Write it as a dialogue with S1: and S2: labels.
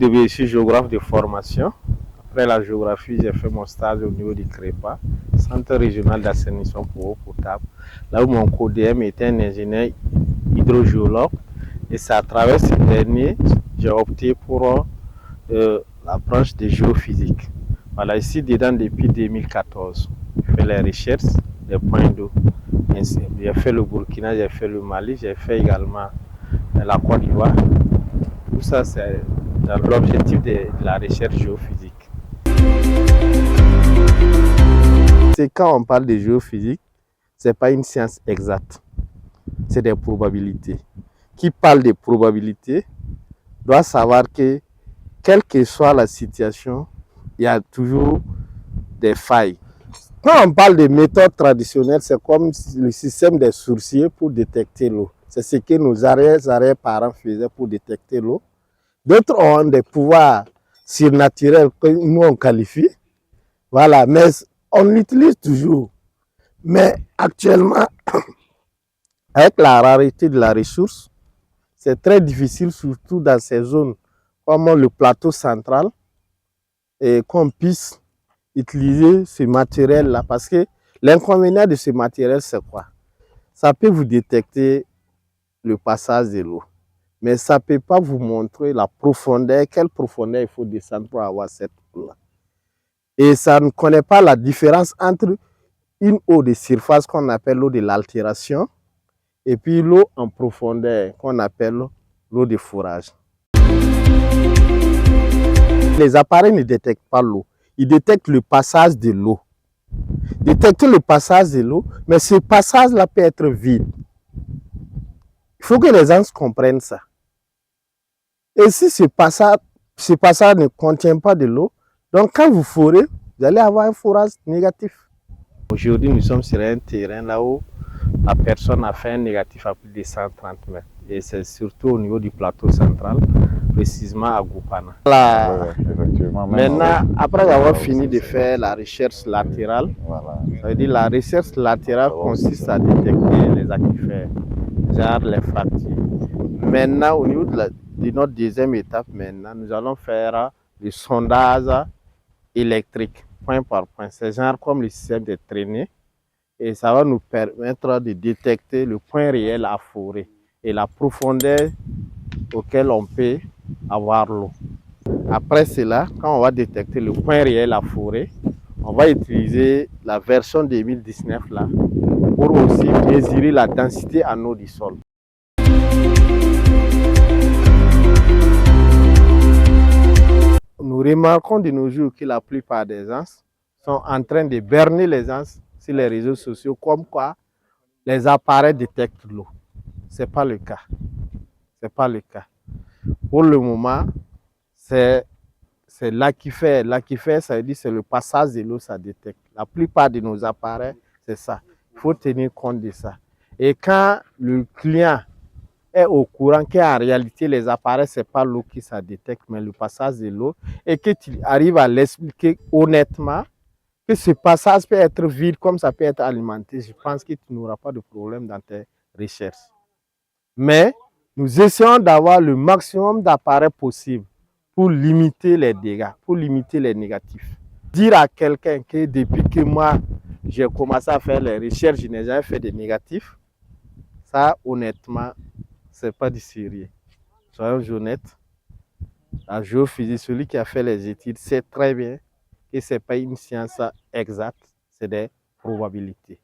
S1: début, je suis géographe de formation. Après la géographie, j'ai fait mon stage au niveau du CREPA, Centre régional d'assainissement pour eau potable, là où mon co-DM était un ingénieur hydrogéologue. Et c'est à travers ce dernier, j'ai opté pour la branche de géophysique. Voilà, ici dedans depuis 2014. Je fais les recherches des points d'eau. J'ai fait le Burkina, j'ai fait le Mali, j'ai fait également la Côte d'Ivoire. Tout ça, c'est dans l'objectif de la recherche géophysique. C'est quand on parle de géophysique, ce n'est pas une science exacte, c'est des probabilités. Qui parle de probabilités doit savoir que, quelle que soit la situation, il y a toujours des failles. Quand on parle de méthodes traditionnelles, c'est comme le système des sourciers pour détecter l'eau. C'est ce que nos arrière-parents faisaient pour détecter l'eau. D'autres ont des pouvoirs surnaturels que nous on qualifie. Voilà, mais on l'utilise toujours. Mais actuellement, avec la rareté de la ressource, c'est très difficile, surtout dans ces zones comme le plateau central, et qu'on puisse utiliser ce matériel-là. Parce que l'inconvénient de ce matériel, c'est quoi? Ça peut vous détecter le passage de l'eau, mais ça ne peut pas vous montrer la profondeur, quelle profondeur il faut descendre pour avoir cette eau-là. Et ça ne connaît pas la différence entre une eau de surface qu'on appelle l'eau de l'altération et puis l'eau en profondeur qu'on appelle l'eau de forage. Les appareils ne détectent pas l'eau, ils détectent le passage de l'eau. Détecter le passage de l'eau, mais ce passage-là peut être vide. Il faut que les gens comprennent ça. Et si ce passage ne contient pas de l'eau, donc quand vous forez, vous allez avoir un forage négatif. Aujourd'hui, nous sommes sur un terrain là où la personne a fait un négatif à plus de 130 mètres. Et c'est surtout au niveau du plateau central, précisément à Goupana. Voilà. Maintenant, après avoir fini de faire la recherche latérale, ça veut dire la recherche latérale consiste à détecter les aquifères, genre les fractures. Maintenant, au niveau de notre deuxième étape, maintenant, nous allons faire le sondage électrique, point par point. C'est genre comme le système de traînée. Et ça va nous permettre de détecter le point réel à forer et la profondeur auquel on peut avoir l'eau. Après cela, quand on va détecter le point réel à forer, on va utiliser la version 2019 là pour aussi mesurer la densité en eau du sol. Nous remarquons de nos jours que la plupart des gens sont en train de berner les gens sur les réseaux sociaux comme quoi les appareils détectent l'eau. Ce n'est pas le cas. C'est pas le cas. Pour le moment, c'est l'aquifère. L'aquifère, ça veut dire c'est le passage de l'eau, ça détecte. La plupart de nos appareils, c'est ça. Il faut tenir compte de ça. Et quand le client est au courant qu'en réalité, les appareils, ce n'est pas l'eau qui ça détecte, mais le passage de l'eau, et que tu arrives à l'expliquer honnêtement, que ce passage peut être vide comme ça peut être alimenté, je pense que tu n'auras pas de problème dans tes recherches. Mais nous essayons d'avoir le maximum d'appareils possible pour limiter les dégâts, pour limiter les négatifs. Dire à quelqu'un que depuis que moi, j'ai commencé à faire les recherches, je n'ai jamais fait de négatifs, ça, honnêtement, ce n'est pas du sérieux. Soyons honnêtes. La géophysique, celui qui a fait les études sait très bien que ce n'est pas une science exacte, c'est des probabilités.